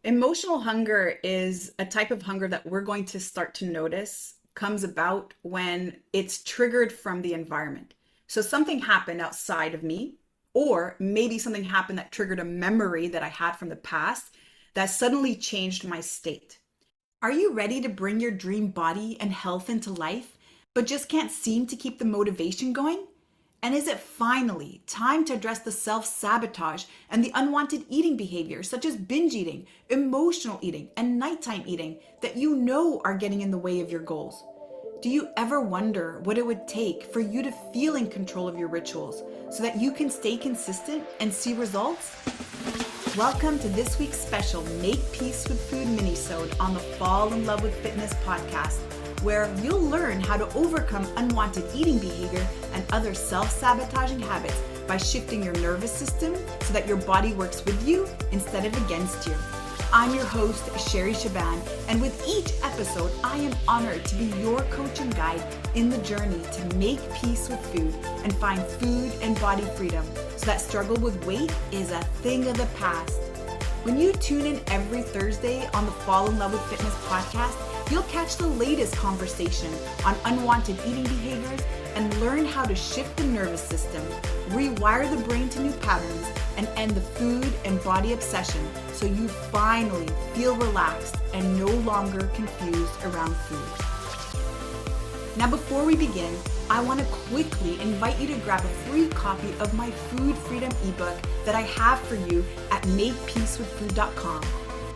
Emotional hunger is a type of hunger that we're going to start to notice comes about when it's triggered from the environment. So something happened outside of me, or maybe something happened that triggered a memory that I had from the past that suddenly changed my state. Are you ready to bring your dream body and health into life, but just can't seem to keep the motivation going? And is it finally time to address the self sabotage and the unwanted eating behaviors, such as binge eating, emotional eating, and nighttime eating, that you know are getting in the way of your goals? Do you ever wonder what it would take for you to feel in control of your rituals so that you can stay consistent and see results? Welcome to this week's special Make Peace with Food Minisode on the Fall in Love with Fitness podcast, where you'll learn how to overcome unwanted eating behavior and other self-sabotaging habits by shifting your nervous system so that your body works with you instead of against you. I'm your host, Sherry Shaban, and with each episode, I am honored to be your coach and guide in the journey to make peace with food and find food and body freedom so that struggle with weight is a thing of the past. When you tune in every Thursday on the Fall in Love with Fitness podcast, you'll catch the latest conversation on unwanted eating behaviors and learn how to shift the nervous system, rewire the brain to new patterns, and end the food and body obsession so you finally feel relaxed and no longer confused around food. Now, before we begin, I want to quickly invite you to grab a free copy of my Food Freedom ebook that I have for you at makepeacewithfood.com.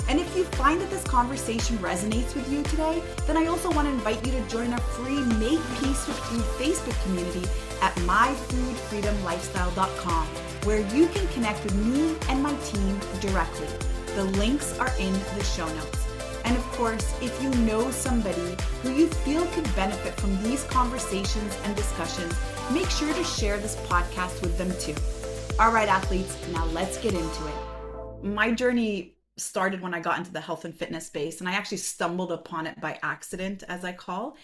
And if you find that this conversation resonates with you today, then I also want to invite you to join our free Make Peace with Food Facebook community at myfoodfreedomlifestyle.com, where you can connect with me and my team directly. The links are in the show notes. And of course, if you know somebody who you feel could benefit from these conversations and discussions, make sure to share this podcast with them too. All right, athletes, now let's get into it. My journey started when I got into the health and fitness space, and I actually stumbled upon it by accident, as I call.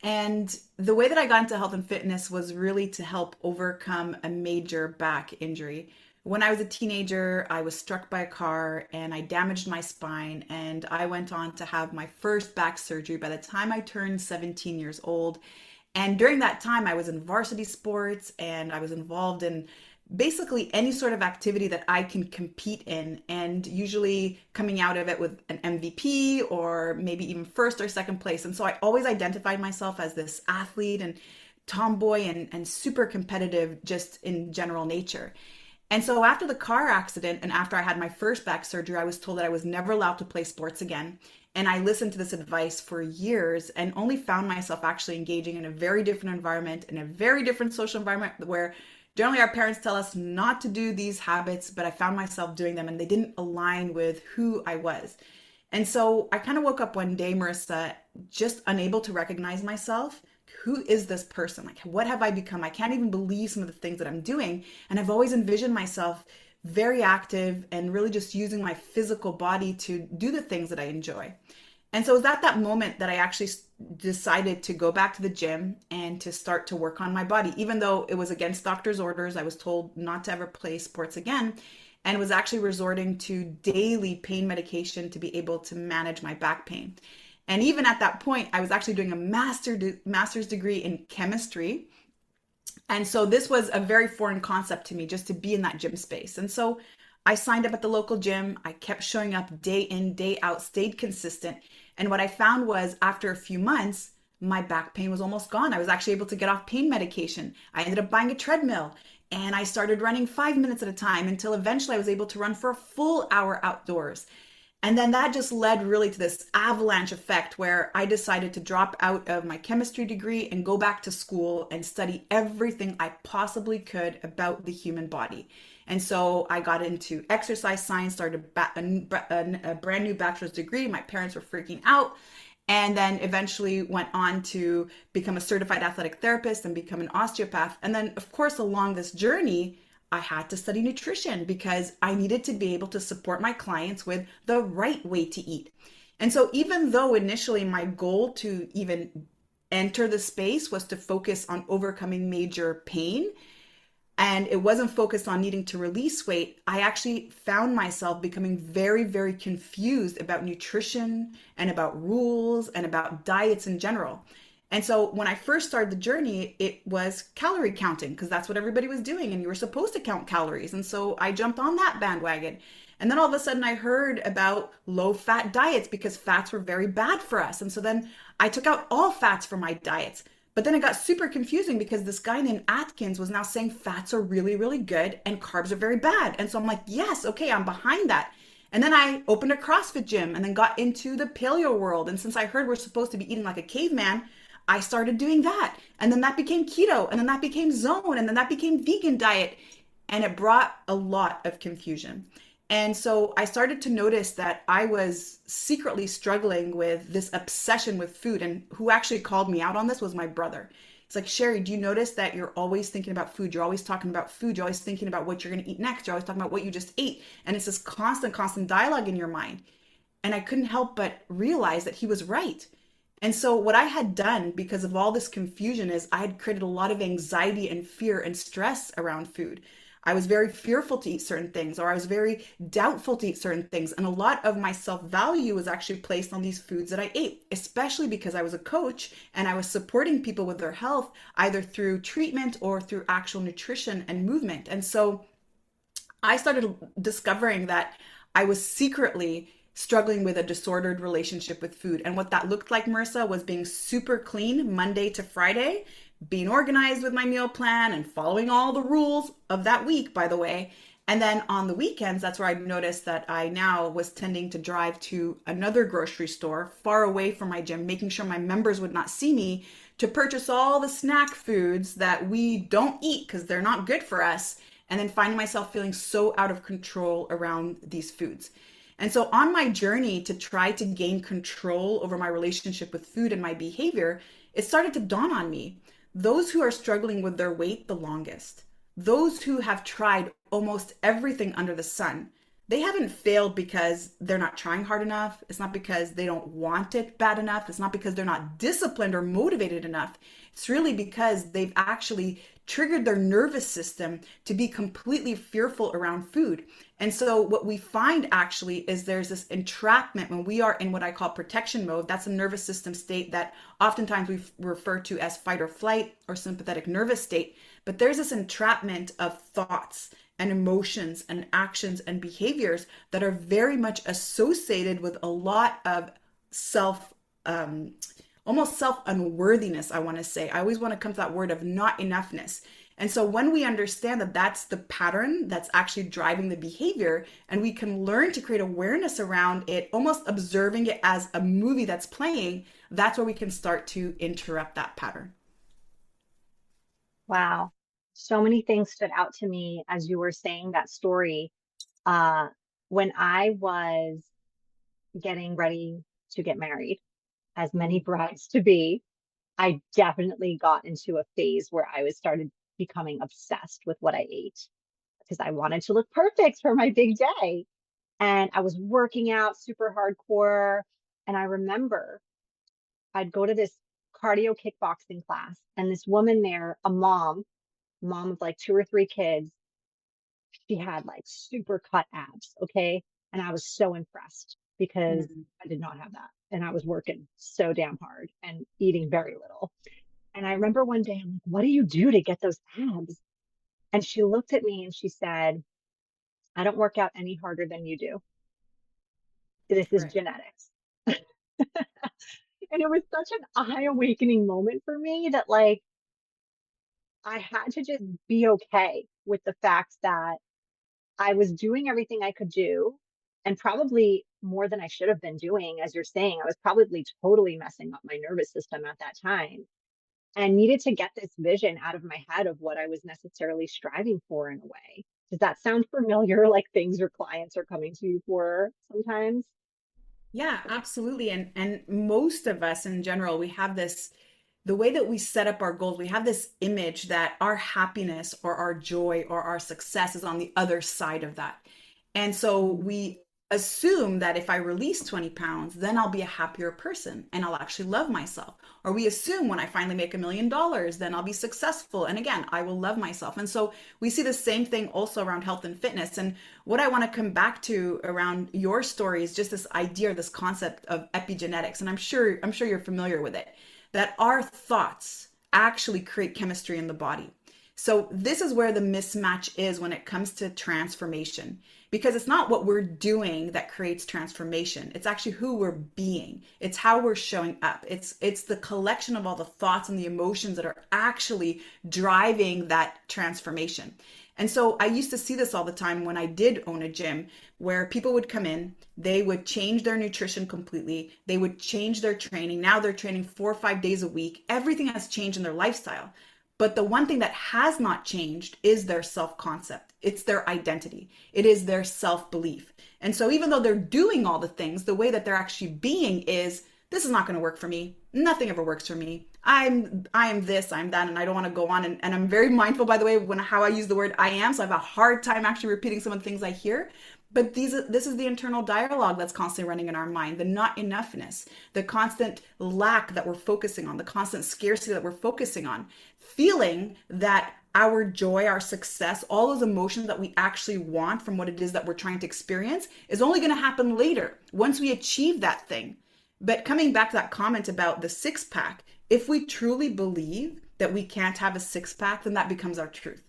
And the way that I got into health and fitness was really to help overcome a major back injury. When I was a teenager, I was struck by a car and I damaged my spine, and I went on to have my first back surgery by the time I turned 17 years old. And during that time, I was in varsity sports and I was involved in basically any sort of activity that I can compete in, and usually coming out of it with an MVP or maybe even first or second place. And so I always identified myself as this athlete and tomboy and super competitive just in general nature. And so after the car accident and after I had my first back surgery, I was told that I was never allowed to play sports again. And I listened to this advice for years and only found myself actually engaging in a very different environment, in a very different social environment where generally our parents tell us not to do these habits, but I found myself doing them and they didn't align with who I was. And so I kind of woke up one day, Marissa, just unable to recognize myself. Who is this person? Like, what have I become? I can't even believe some of the things that I'm doing. And I've always envisioned myself very active and really just using my physical body to do the things that I enjoy. And so it was at that moment that I actually decided to go back to the gym and to start to work on my body. Even though it was against doctor's orders, I was told not to ever play sports again, and was actually resorting to daily pain medication to be able to manage my back pain. And even at that point, I was actually doing a master's degree in chemistry. And so this was a very foreign concept to me, just to be in that gym space. And so I signed up at the local gym. I kept showing up day in, day out, stayed consistent. And what I found was after a few months, my back pain was almost gone. I was actually able to get off pain medication. I ended up buying a treadmill and I started running 5 minutes at a time until eventually I was able to run for a full hour outdoors. And then that just led really to this avalanche effect where I decided to drop out of my chemistry degree and go back to school and study everything I possibly could about the human body. And so I got into exercise science, started a brand new bachelor's degree. My parents were freaking out. And then eventually went on to become a certified athletic therapist and become an osteopath. And then, of course, along this journey, I had to study nutrition because I needed to be able to support my clients with the right way to eat. And so even though initially my goal to even enter the space was to focus on overcoming major pain, and it wasn't focused on needing to release weight, I actually found myself becoming very, very confused about nutrition and about rules and about diets in general. And so when I first started the journey, it was calorie counting because that's what everybody was doing and you were supposed to count calories. And so I jumped on that bandwagon. And then all of a sudden I heard about low fat diets because fats were very bad for us. And so then I took out all fats from my diets. But then it got super confusing because this guy named Atkins was now saying fats are really, really good and carbs are very bad. And so I'm like, yes, okay, I'm behind that. And then I opened a CrossFit gym and then got into the paleo world. And since I heard we're supposed to be eating like a caveman, I started doing that. And then that became keto. And then that became zone. And then that became vegan diet. And it brought a lot of confusion. And so I started to notice that I was secretly struggling with this obsession with food. And who actually called me out on this was my brother. It's like, Sherry, do you notice that you're always thinking about food? You're always talking about food. You're always thinking about what you're going to eat next. You're always talking about what you just ate. And it's this constant, constant dialogue in your mind. And I couldn't help but realize that he was right. And so, what I had done because of all this confusion is I had created a lot of anxiety and fear and stress around food. I was very fearful to eat certain things, or I was very doubtful to eat certain things. And a lot of my self value was actually placed on these foods that I ate, especially because I was a coach and I was supporting people with their health, either through treatment or through actual nutrition and movement. And so, I started discovering that I was secretly struggling with a disordered relationship with food. And what that looked like, Marissa, was being super clean Monday to Friday, being organized with my meal plan and following all the rules of that week, by the way. And then on the weekends, that's where I noticed that I now was tending to drive to another grocery store far away from my gym, making sure my members would not see me to purchase all the snack foods that we don't eat because they're not good for us. And then finding myself feeling so out of control around these foods. And so on my journey to try to gain control over my relationship with food and my behavior, it started to dawn on me. Those who are struggling with their weight the longest, those who have tried almost everything under the sun, they haven't failed because they're not trying hard enough. It's not because they don't want it bad enough. It's not because they're not disciplined or motivated enough. It's really because they've actually triggered their nervous system to be completely fearful around food. And so what we find actually is there's this entrapment when we are in what I call protection mode. That's a nervous system state that oftentimes we refer to as fight or flight or sympathetic nervous state. But there's this entrapment of thoughts and emotions and actions and behaviors that are very much associated with a lot of self almost self unworthiness. I want to say I always want to come to that word of not enoughness. And so when we understand that that's the pattern that's actually driving the behavior, and we can learn to create awareness around it, almost observing it as a movie that's playing, that's where we can start to interrupt that pattern. Wow. So many things stood out to me as you were saying that story. Uh, when I was getting ready to get married, as many brides to be, I definitely got into a phase where I was started becoming obsessed with what I ate because I wanted to look perfect for my big day. And I was working out super hardcore. And I remember I'd go to this cardio kickboxing class, and this woman there, a mom of like two or three kids, she had like super cut abs. Okay. And I was so impressed because Mhm. I did not have that. And I was working so damn hard and eating very little. And I remember one day, I'm like, what do you do to get those abs? And she looked at me and she said, I don't work out any harder than you do. This is Right. genetics. And it was such an eye awakening moment for me that, like, I had to just be okay with the fact that I was doing everything I could do and probably more than I should have been doing. As you're saying, I was probably totally messing up my nervous system at that time and needed to get this vision out of my head of what I was necessarily striving for in a way. Does that sound familiar? Like things your clients are coming to you for sometimes? Yeah, absolutely. And most of us in general, we have this the way that we set up our goals, we have this image that our happiness or our joy or our success is on the other side of that. And so Mhm. we assume that if I release 20 pounds, then I'll be a happier person and I'll actually love myself. Or we assume when I finally make $1 million, then I'll be successful. And again, I will love myself. And so we see the same thing also around health and fitness. And what I want to come back to around your story is just this idea, this concept of epigenetics. And I'm sure you're familiar with it, that our thoughts actually create chemistry in the body. So this is where the mismatch is when it comes to transformation, because it's not what we're doing that creates transformation. It's actually who we're being. It's how we're showing up. It's the collection of all the thoughts and the emotions that are actually driving that transformation. And so I used to see this all the time when I did own a gym, where people would come in, they would change their nutrition completely, they would change their training. Now they're training 4 or 5 days a week. Everything has changed in their lifestyle. But the one thing that has not changed is their self-concept. It's their identity. It is their self-belief. And so even though they're doing all the things, the way that they're actually being is, this is not going to work for me. Nothing ever works for me. I am this, I'm that, and I don't want to go on. And I'm very mindful, by the way, when how I use the word I am. So I have a hard time actually repeating some of the things I hear. But this is the internal dialogue that's constantly running in our mind, the not enoughness, the constant lack that we're focusing on, the constant scarcity that we're focusing on, feeling that our joy, our success, all those emotions that we actually want from what it is that we're trying to experience is only going to happen later once we achieve that thing. But coming back to that comment about the six pack, if we truly believe that we can't have a six pack, then that becomes our truth.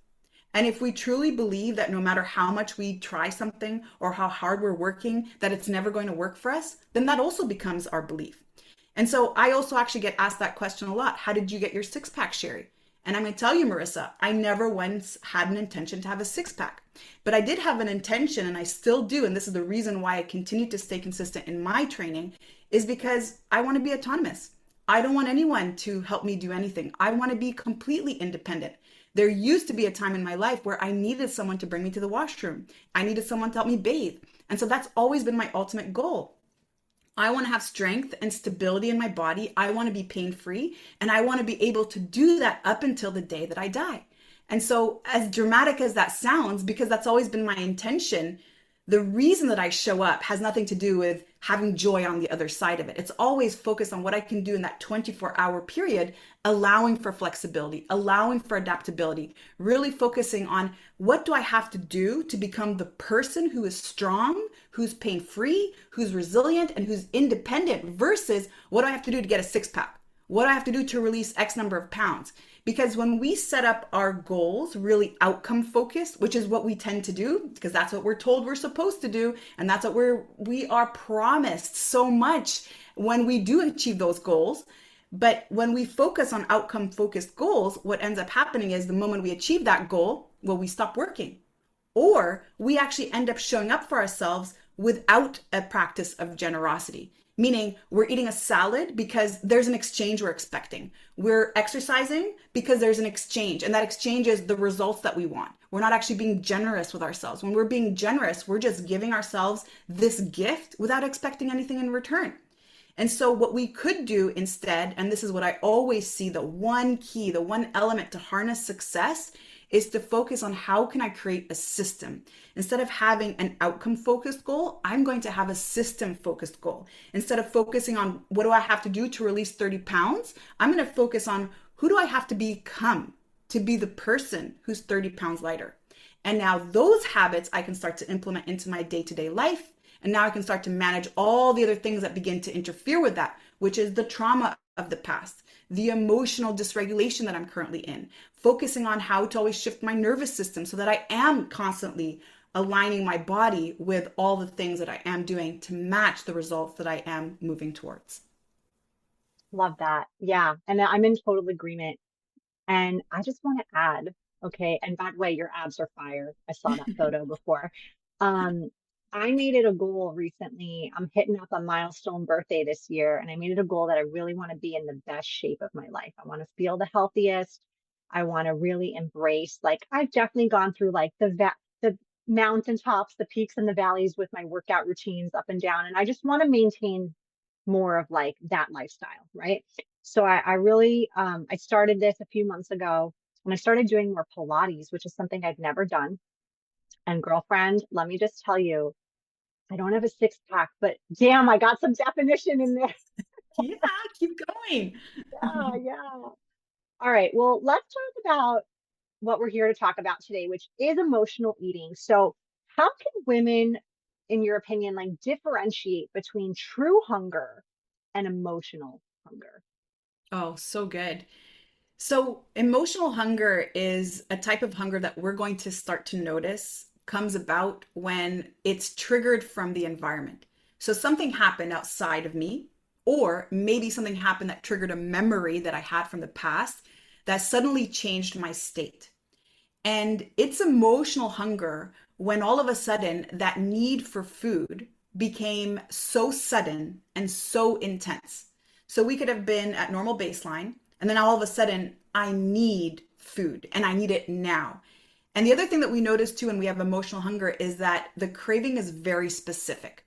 And if we truly believe that no matter how much we try something or how hard we're working, that it's never going to work for us, then that also becomes our belief. And so I also actually get asked that question a lot. How did you get your six pack, Sherry? And I'm going to tell you, Marissa, I never once had an intention to have a six pack, but I did have an intention, and I still do. And this is the reason why I continue to stay consistent in my training, is because I want to be autonomous. I don't want anyone to help me do anything. I want to be completely independent. There used to be a time in my life where I needed someone to bring me to the washroom. I needed someone to help me bathe. And so that's always been my ultimate goal. I want to have strength and stability in my body. I want to be pain-free, and I want to be able to do that up until the day that I die. And so, as dramatic as that sounds, because that's always been my intention, the reason that I show up has nothing to do with having joy on the other side of it. It's always focused on what I can do in that 24-hour period, allowing for flexibility, allowing for adaptability, really focusing on what do I have to do to become the person who is strong, who's pain-free, who's resilient, and who's independent, versus what do I have to do to get a six pack? What do I have to do to release X number of pounds? Because when we set up our goals really outcome focused, which is what we tend to do, because that's what we're told we're supposed to do, and that's what we are promised so much when we do achieve those goals. But when we focus on outcome focused goals, what ends up happening is the moment we achieve that goal, well, we stop working. Or we actually end up showing up for ourselves without a practice of generosity. Meaning we're eating a salad because there's an exchange we're expecting. We're exercising because there's an exchange, and that exchange is the results that we want. We're not actually being generous with ourselves. When we're being generous, we're just giving ourselves this gift without expecting anything in return. And so what we could do instead, and this is what I always see, the one key, the one element to harness success, is to focus on how can I create a system. Instead of having an outcome focused goal, I'm going to have a system focused goal. Instead of focusing on what do I have to do to release 30 pounds, I'm going to focus on who do I have to become to be the person who's 30 pounds lighter. And now those habits I can start to implement into my day-to-day life. And now I can start to manage all the other things that begin to interfere with that, which is the trauma of the past, the emotional dysregulation that I'm currently in, focusing on how to always shift my nervous system so that I am constantly aligning my body with all the things that I am doing to match the results that I am moving towards. Love that. Yeah. And I'm in total agreement. And I just want to add, okay, and by the way, your abs are fire. I saw that photo before. Um, I made it a goal recently. I'm hitting up a milestone birthday this year, and I made it a goal that I really want to be in the best shape of my life. I want to feel the healthiest. I want to really embrace, like, I've definitely gone through like the mountaintops, the peaks and the valleys with my workout routines up and down. And I just want to maintain more of like that lifestyle, right? So I really I started this a few months ago, and I started doing more Pilates, which is something I've never done. And girlfriend, let me just tell you, I don't have a six pack, but damn, I got some definition in there. Yeah, keep going. Yeah, yeah. All right. Well, let's talk about what we're here to talk about today, which is emotional eating. So, how can women, in your opinion, like differentiate between true hunger and emotional hunger? Oh, so good. So, emotional hunger is a type of hunger that we're going to start to notice comes about when it's triggered from the environment. So, something happened outside of me, or maybe something happened that triggered a memory that I had from the past that suddenly changed my state. And it's emotional hunger when all of a sudden that need for food became so sudden and so intense. So we could have been at normal baseline, and then all of a sudden, I need food and I need it now. And the other thing that we notice too when we have emotional hunger is that the craving is very specific.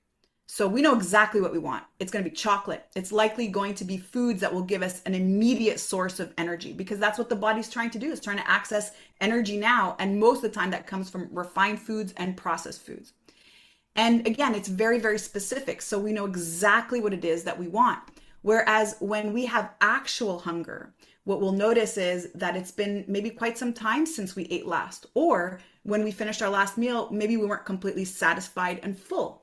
So we know exactly what we want. It's going to be chocolate. It's likely going to be foods that will give us an immediate source of energy because that's what the body's trying to do, is trying to access energy now. And most of the time that comes from refined foods and processed foods. And again, it's very, very specific. So we know exactly what it is that we want. Whereas when we have actual hunger, what we'll notice is that it's been maybe quite some time since we ate last. Or when we finished our last meal, maybe we weren't completely satisfied and full.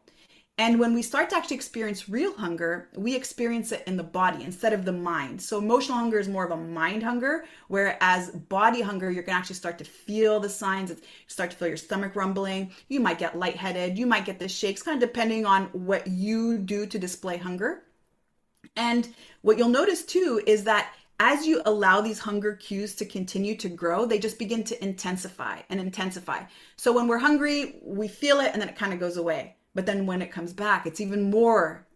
And when we start to actually experience real hunger, we experience it in the body instead of the mind. So emotional hunger is more of a mind hunger, whereas body hunger, you're going to actually start to feel the signs. You start to feel your stomach rumbling. You might get lightheaded. You might get the shakes, kind of depending on what you do to display hunger. And what you'll notice too is that as you allow these hunger cues to continue to grow, they just begin to intensify and intensify. So when we're hungry, we feel it and then it kind of goes away. But then when it comes back, it's even more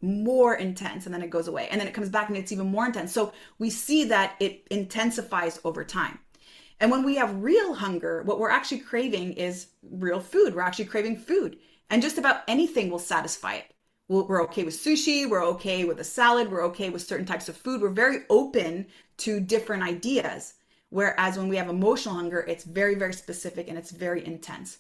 intense, and then it goes away. And then it comes back and it's even more intense. So we see that it intensifies over time. And when we have real hunger, what we're actually craving is real food. We're actually craving food. And just about anything will satisfy it. We're okay with sushi. We're okay with a salad. We're okay with certain types of food. We're very open to different ideas. Whereas when we have emotional hunger, it's very, very specific and it's very intense.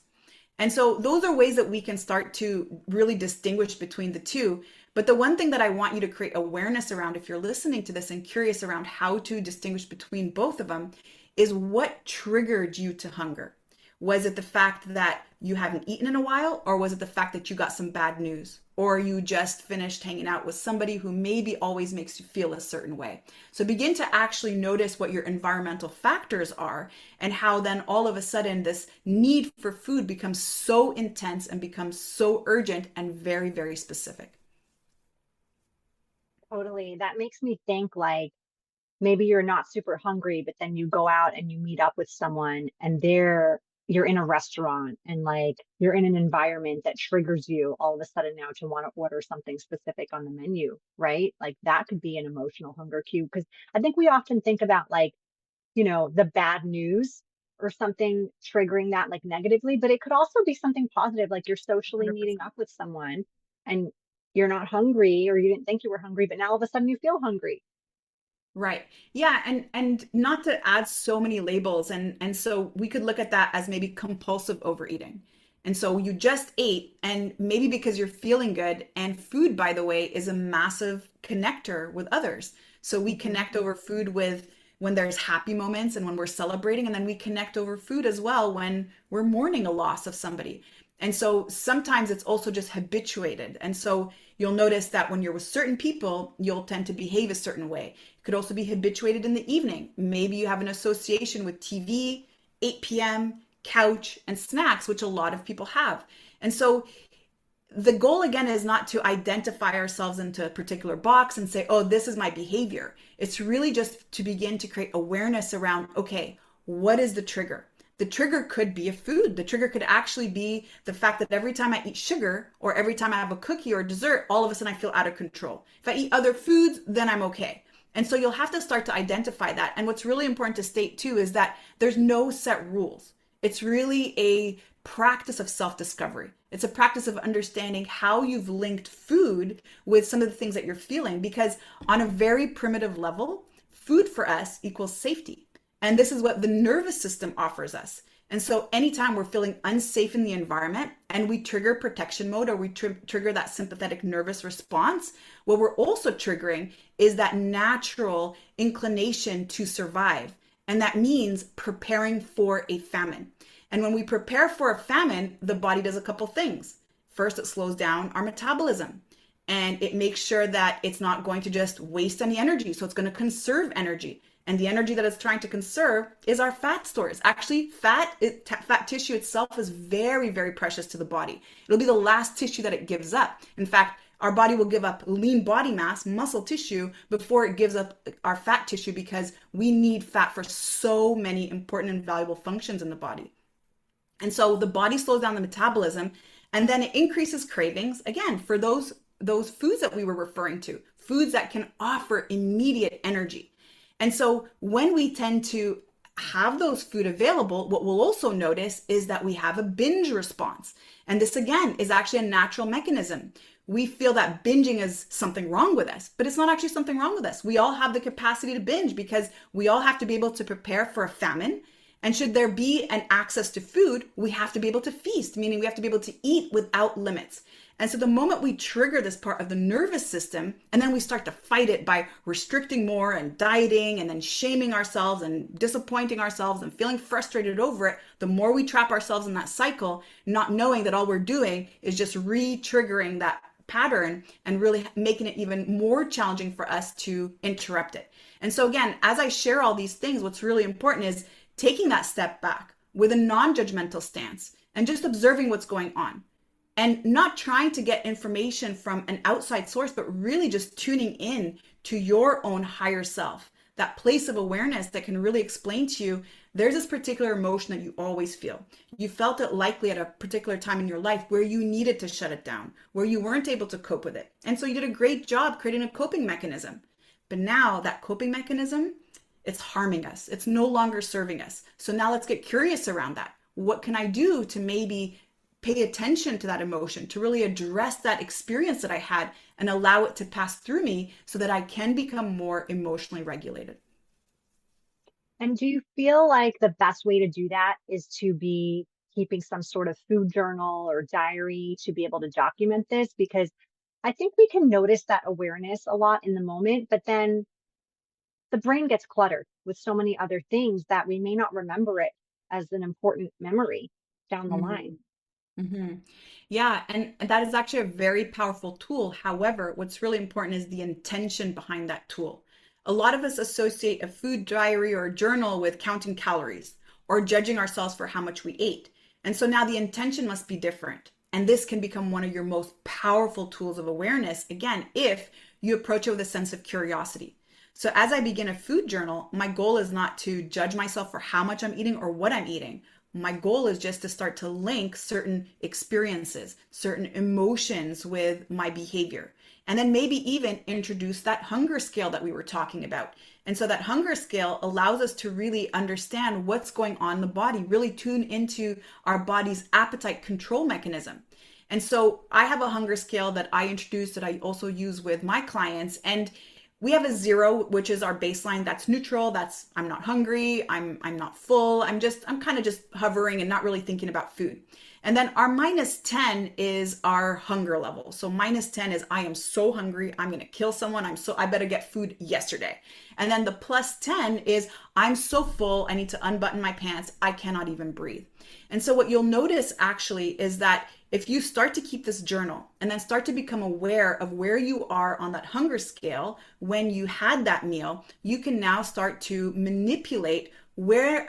And so those are ways that we can start to really distinguish between the two. But the one thing that I want you to create awareness around, if you're listening to this and curious around how to distinguish between both of them, is what triggered you to hunger? Was it the fact that you haven't eaten in a while, or was it the fact that you got some bad news, or you just finished hanging out with somebody who maybe always makes you feel a certain way? So begin to actually notice what your environmental factors are and how then all of a sudden this need for food becomes so intense and becomes so urgent and very, very specific. Totally. That makes me think like maybe you're not super hungry, but then you go out and you meet up with someone and you're in a restaurant and like you're in an environment that triggers you all of a sudden now to want to order something specific on the menu, right? Like that could be an emotional hunger cue because I think we often think about like, the bad news or something triggering that like negatively, but it could also be something positive, like you're socially meeting 100%. up with someone and you're not hungry or you didn't think you were hungry, but now all of a sudden you feel hungry. Right. Yeah, and not to add so many labels, and so we could look at that as maybe compulsive overeating. And so you just ate, and maybe because you're feeling good, and food, by the way, is a massive connector with others. So we Mhm. connect over food with when there's happy moments and when we're celebrating, and then we connect over food as well when we're mourning a loss of somebody. And so sometimes it's also just habituated. And so you'll notice that when you're with certain people, you'll tend to behave a certain way. It could also be habituated in the evening. Maybe you have an association with TV, 8 p.m., couch, and snacks, which a lot of people have. And so the goal again is not to identify ourselves into a particular box and say, oh, this is my behavior. It's really just to begin to create awareness around, okay, what is the trigger? The trigger could be a food. The trigger could actually be the fact that every time I eat sugar or every time I have a cookie or a dessert, all of a sudden I feel out of control. If I eat other foods, then I'm okay. And so you'll have to start to identify that. And what's really important to state too is that there's no set rules. It's really a practice of self discovery. It's a practice of understanding how you've linked food with some of the things that you're feeling. Because on a very primitive level, food for us equals safety. And this is what the nervous system offers us. And so anytime we're feeling unsafe in the environment and we trigger protection mode, or we trigger that sympathetic nervous response, what we're also triggering is that natural inclination to survive. And that means preparing for a famine. And when we prepare for a famine, the body does a couple things. First, it slows down our metabolism, and it makes sure that it's not going to just waste any energy. So it's going to conserve energy. And the energy that it's trying to conserve is our fat stores. Actually, fat tissue itself is very, very precious to the body. It'll be the last tissue that it gives up. In fact, our body will give up lean body mass, muscle tissue, before it gives up our fat tissue, because we need fat for so many important and valuable functions in the body. And so the body slows down the metabolism, and then it increases cravings, again, for those foods that we were referring to, foods that can offer immediate energy. And so when we tend to have those food available, what we'll also notice is that we have a binge response. And this, again, is actually a natural mechanism. We feel that binging is something wrong with us, but it's not actually something wrong with us. We all have the capacity to binge, because we all have to be able to prepare for a famine. And should there be an access to food, we have to be able to feast, meaning we have to be able to eat without limits. And so the moment we trigger this part of the nervous system, and then we start to fight it by restricting more and dieting and then shaming ourselves and disappointing ourselves and feeling frustrated over it, the more we trap ourselves in that cycle, not knowing that all we're doing is just re-triggering that pattern and really making it even more challenging for us to interrupt it. And so again, as I share all these things, what's really important is taking that step back with a non-judgmental stance and just observing what's going on, and not trying to get information from an outside source, but really just tuning in to your own higher self, that place of awareness that can really explain to you, there's this particular emotion that you always feel. You felt it likely at a particular time in your life where you needed to shut it down, where you weren't able to cope with it. And so you did a great job creating a coping mechanism. But now that coping mechanism, it's harming us. It's no longer serving us. So now let's get curious around that. What can I do to maybe pay attention to that emotion, to really address that experience that I had and allow it to pass through me so that I can become more emotionally regulated? And do you feel like the best way to do that is to be keeping some sort of food journal or diary to be able to document this? Because I think we can notice that awareness a lot in the moment, but then the brain gets cluttered with so many other things that we may not remember it as an important memory down the Mm-hmm. line. Mm-hmm. Yeah, and that is actually a very powerful tool. However, what's really important is the intention behind that tool. A lot of us associate a food diary or a journal with counting calories or judging ourselves for how much we ate. And so now the intention must be different. And this can become one of your most powerful tools of awareness, again, if you approach it with a sense of curiosity. So as I begin a food journal, my goal is not to judge myself for how much I'm eating or what I'm eating. My goal is just to start to link certain experiences, certain emotions with my behavior. And then maybe even introduce that hunger scale that we were talking about. And so that hunger scale allows us to really understand what's going on in the body, really tune into our body's appetite control mechanism. And so I have a hunger scale that I introduced that I also use with my clients. And we have a 0, which is our baseline. That's neutral. That's I'm not hungry. I'm not full. I'm kind of just hovering and not really thinking about food. And then our -10 is our hunger level. So -10 is I am so hungry. I'm going to kill someone. I better get food yesterday. And then the +10 is I'm so full. I need to unbutton my pants. I cannot even breathe. And so what you'll notice actually is that if you start to keep this journal and then start to become aware of where you are on that hunger scale when you had that meal, you can now start to manipulate where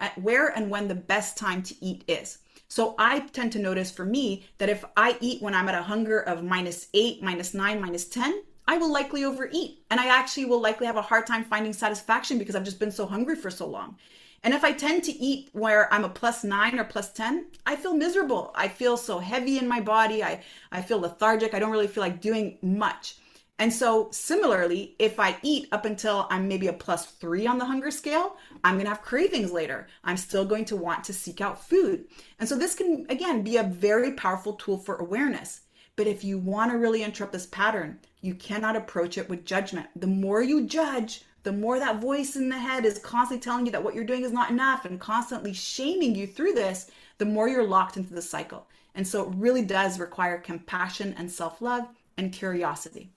and when the best time to eat is. So I tend to notice for me that if I eat when I'm at a hunger of -8, -9, -10, I will likely overeat. And I actually will likely have a hard time finding satisfaction because I've just been so hungry for so long. And if I tend to eat where I'm a +9 or +10, I feel miserable. I feel so heavy in my body. I feel lethargic. I don't really feel like doing much. And so similarly, if I eat up until I'm maybe a +3 on the hunger scale, I'm going to have cravings later. I'm still going to want to seek out food. And so this can, again, be a very powerful tool for awareness. But if you want to really interrupt this pattern, you cannot approach it with judgment. The more you judge, the more that voice in the head is constantly telling you that what you're doing is not enough and constantly shaming you through this, the more you're locked into the cycle. And so it really does require compassion and self love and curiosity.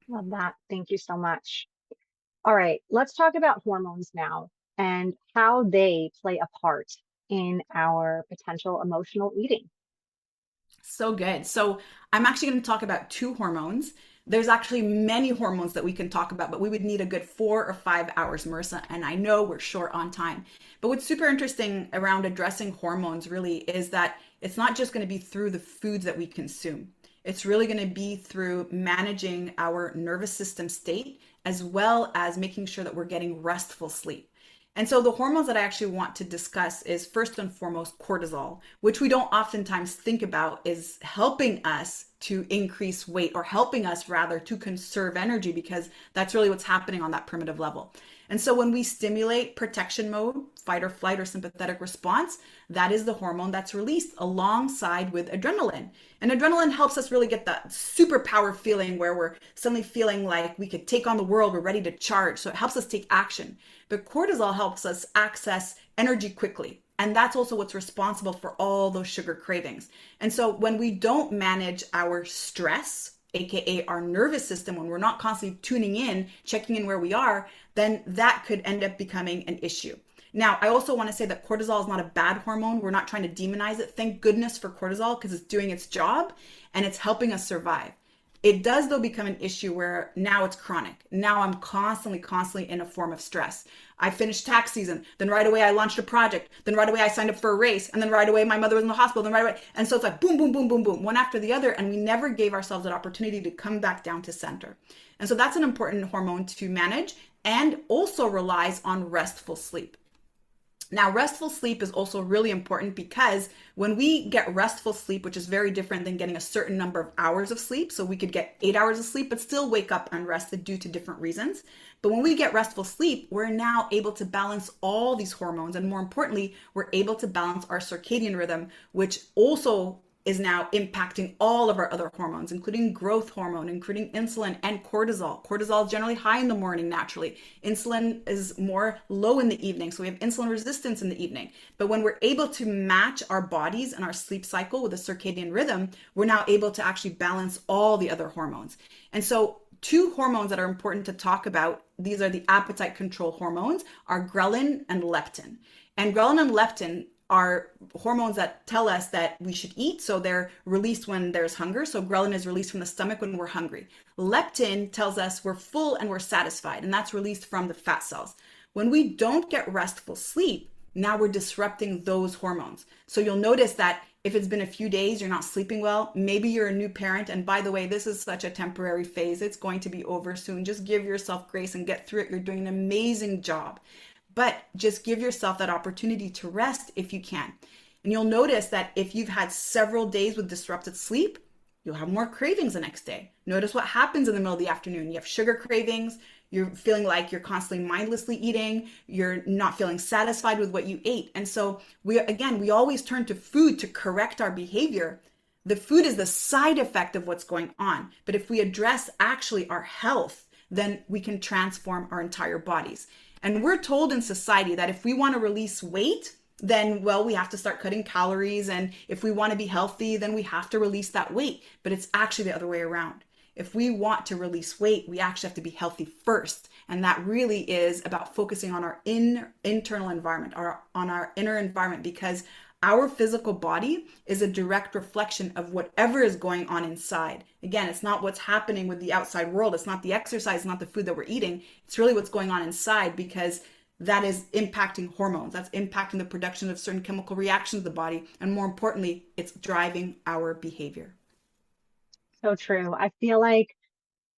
Love that. Thank you so much. All right, let's talk about hormones now and how they play a part in our potential emotional eating. So good. So I'm actually going to talk about two hormones. There's actually many hormones that we can talk about, but we would need a good 4 or 5 hours, Marissa. And I know we're short on time. But what's super interesting around addressing hormones really is that it's not just going to be through the foods that we consume. It's really going to be through managing our nervous system state as well as making sure that we're getting restful sleep. And so the hormones that I actually want to discuss is first and foremost cortisol, which we don't oftentimes think about is helping us to increase weight or helping us rather to conserve energy because that's really what's happening on that primitive level. And so when we stimulate protection mode, fight or flight or sympathetic response, that is the hormone that's released alongside with adrenaline. And adrenaline helps us really get that superpower feeling where we're suddenly feeling like we could take on the world, we're ready to charge. So it helps us take action. But cortisol helps us access energy quickly. And that's also what's responsible for all those sugar cravings. And so when we don't manage our stress, AKA our nervous system, when we're not constantly tuning in, checking in where we are, then that could end up becoming an issue. Now, I also want to say that cortisol is not a bad hormone. We're not trying to demonize it. Thank goodness for cortisol because it's doing its job and it's helping us survive. It does, though, become an issue where now it's chronic. Now I'm constantly in a form of stress. I finished tax season, then right away I launched a project, then right away I signed up for a race, and then right away my mother was in the hospital, then right away. And so it's like boom, boom, boom, boom, boom, one after the other. And we never gave ourselves that opportunity to come back down to center. And so that's an important hormone to manage and also relies on restful sleep. Now, restful sleep is also really important because when we get restful sleep, which is very different than getting a certain number of hours of sleep, so we could get 8 hours of sleep, but still wake up unrested due to different reasons. But when we get restful sleep, we're now able to balance all these hormones. And more importantly, we're able to balance our circadian rhythm, which also is now impacting all of our other hormones, including growth hormone, including insulin and cortisol. Cortisol is generally high in the morning naturally. Insulin is more low in the evening. So we have insulin resistance in the evening. But when we're able to match our bodies and our sleep cycle with a circadian rhythm, we're now able to actually balance all the other hormones. And so two hormones that are important to talk about, these are the appetite control hormones, are ghrelin and leptin. And ghrelin and leptin are hormones that tell us that we should eat. So they're released when there's hunger. So ghrelin is released from the stomach when we're hungry. Leptin tells us we're full and we're satisfied, and that's released from the fat cells. When we don't get restful sleep, now we're disrupting those hormones. So you'll notice that if it's been a few days, you're not sleeping well, maybe you're a new parent. And by the way, this is such a temporary phase. It's going to be over soon. Just give yourself grace and get through it. You're doing an amazing job. But just give yourself that opportunity to rest if you can. And you'll notice that if you've had several days with disrupted sleep, you'll have more cravings the next day. Notice what happens in the middle of the afternoon. You have sugar cravings. You're feeling like you're constantly mindlessly eating. You're not feeling satisfied with what you ate. And so we always turn to food to correct our behavior. The food is the side effect of what's going on. But if we address actually our health, then we can transform our entire bodies. And we're told in society that if we want to release weight, then, well, we have to start cutting calories. And if we want to be healthy, then we have to release that weight. But it's actually the other way around. If we want to release weight, we actually have to be healthy first. And that really is about focusing on our internal environment, on our inner environment, because our physical body is a direct reflection of whatever is going on inside. Again, it's not what's happening with the outside world. It's not the exercise, not the food that we're eating. It's really what's going on inside, because that is impacting hormones. That's impacting the production of certain chemical reactions in the body. And more importantly, it's driving our behavior. So true. I feel like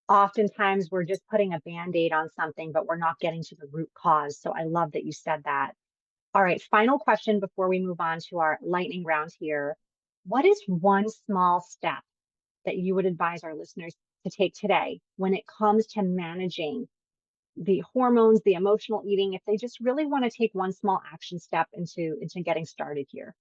oftentimes we're just putting a band-aid on something, but we're not getting to the root cause. So I love that you said that. All right, final question before we move on to our lightning round here. What is one small step that you would advise our listeners to take today when it comes to managing the hormones, the emotional eating, if they just really want to take one small action step into getting started here?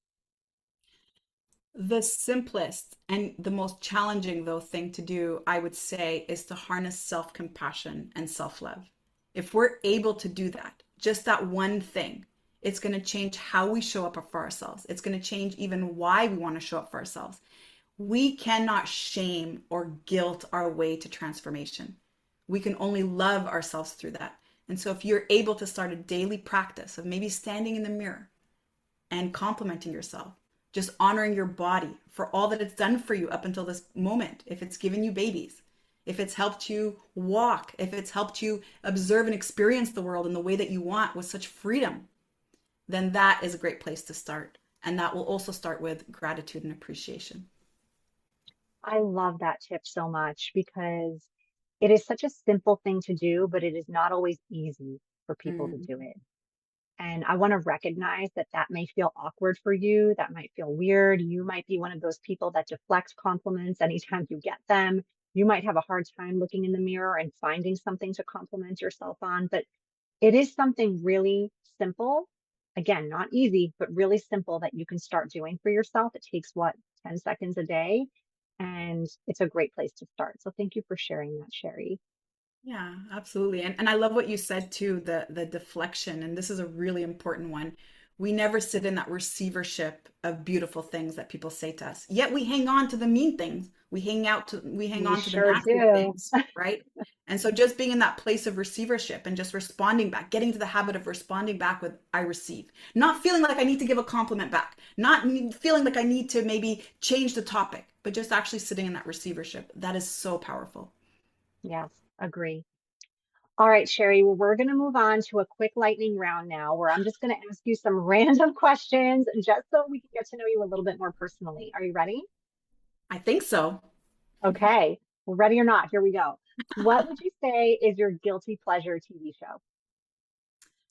The simplest and the most challenging, though, thing to do, I would say, is to harness self compassion and self love. If we're able to do that, just that one thing, it's going to change how we show up for ourselves. It's going to change even why we want to show up for ourselves. We cannot shame or guilt our way to transformation. We can only love ourselves through that. And so if you're able to start a daily practice of maybe standing in the mirror and complimenting yourself, just honoring your body for all that it's done for you up until this moment, if it's given you babies, if it's helped you walk, if it's helped you observe and experience the world in the way that you want with such freedom, then that is a great place to start. And that will also start with gratitude and appreciation. I love that tip so much because it is such a simple thing to do, but it is not always easy for people to Mm. do it. And I want to recognize that that may feel awkward for you. That might feel weird. You might be one of those people that deflect compliments anytime you get them. You might have a hard time looking in the mirror and finding something to compliment yourself on, but it is something really simple. Again, not easy, but really simple that you can start doing for yourself. It takes what, 10 seconds a day? And it's a great place to start. So thank you for sharing that, Sherry. Yeah, absolutely. And I love what you said too, the deflection. And this is a really important one. We never sit in that receivership of beautiful things that people say to us. Yet we hang on to the mean things. We hang We on to the sure nasty do. things, right? And so just being in that place of receivership and just responding back, getting to the habit of responding back with I receive. Not feeling like I need to give a compliment back, not feeling like I need to maybe change the topic, but just actually sitting in that receivership. That is so powerful. Yes, agree. All right, Sherry, well, we're going to move on to a quick lightning round now where I'm just going to ask you some random questions just so we can get to know you a little bit more personally. Are you ready? I think so. Okay. Well, ready or not, here we go. What would you say is your guilty pleasure TV show?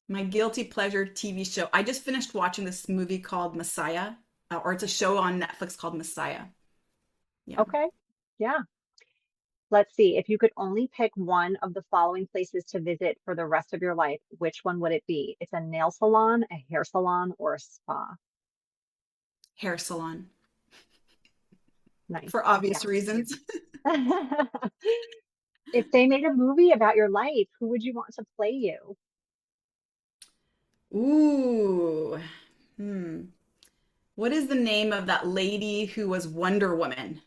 My guilty pleasure TV show. I just finished watching this movie called Messiah, or it's a show on Netflix called Messiah. Yeah. Okay. Yeah. Let's see. If you could only pick one of the following places to visit for the rest of your life, which one would it be? It's a nail salon, a hair salon, or a spa? Hair salon Nice. for Yeah. obvious reasons. If they made a movie about your life, who would you want to play you? Ooh. Hmm. What is the name of that lady who was Wonder Woman?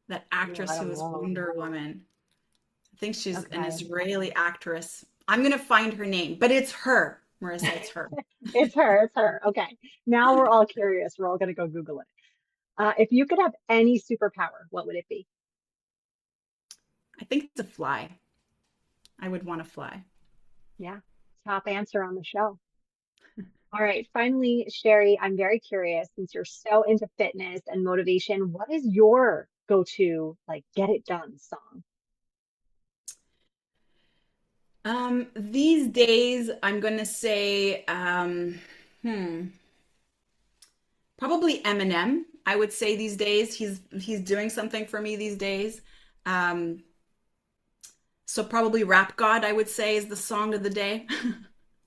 That Ooh, actress I who don't was know. Wonder Woman. I think she's an Okay. Israeli actress. I'm gonna find her name, but it's her, Marissa. It's her. It's her. It's her. Okay. Now we're all curious. We're all going to go Google it. If you could have any superpower, what would it be? I think it's a fly. I would want to fly. Yeah. Top answer on the show. All right. Finally, Sherry, I'm very curious since you're so into fitness and motivation, what is your go-to like get it done song? These days, I'm gonna say, probably Eminem. I would say these days he's doing something for me these days. Um, so probably Rap God, I would say, is the song of the day.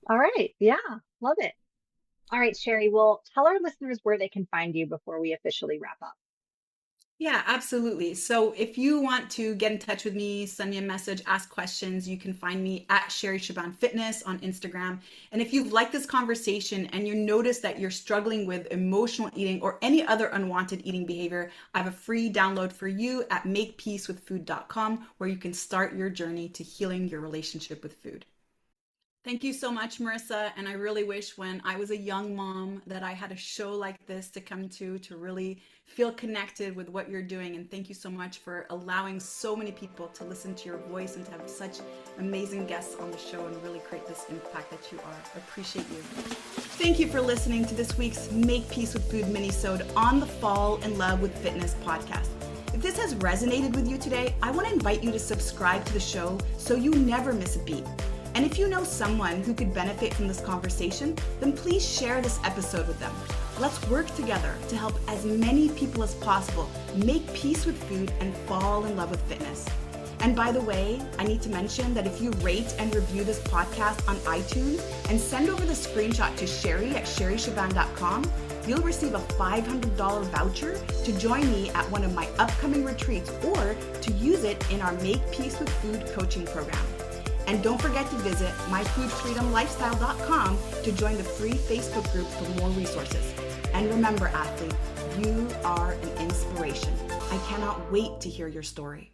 All right. Yeah. Love it. All right, Sherry. Well, tell our listeners where they can find you before we officially wrap up. Yeah, absolutely. So if you want to get in touch with me, send me a message, ask questions, you can find me at Sherry Shaban Fitness on Instagram. And if you've liked this conversation and you notice that you're struggling with emotional eating or any other unwanted eating behavior, I have a free download for you at makepeacewithfood.com where you can start your journey to healing your relationship with food. Thank you so much, Marissa. And I really wish when I was a young mom that I had a show like this to come to really feel connected with what you're doing. And thank you so much for allowing so many people to listen to your voice and to have such amazing guests on the show and really create this impact that you are. I appreciate you. Thank you for listening to this week's Make Peace with Food minisode on the Fall in Love with Fitness podcast. If this has resonated with you today, I want to invite you to subscribe to the show so you never miss a beat. And if you know someone who could benefit from this conversation, then please share this episode with them. Let's work together to help as many people as possible make peace with food and fall in love with fitness. And by the way, I need to mention that if you rate and review this podcast on iTunes and send over the screenshot to Sherry at sherryshaban.com, you'll receive a $500 voucher to join me at one of my upcoming retreats or to use it in our Make Peace with Food coaching program. And don't forget to visit myfoodfreedomlifestyle.com to join the free Facebook group for more resources. And remember, athlete, you are an inspiration. I cannot wait to hear your story.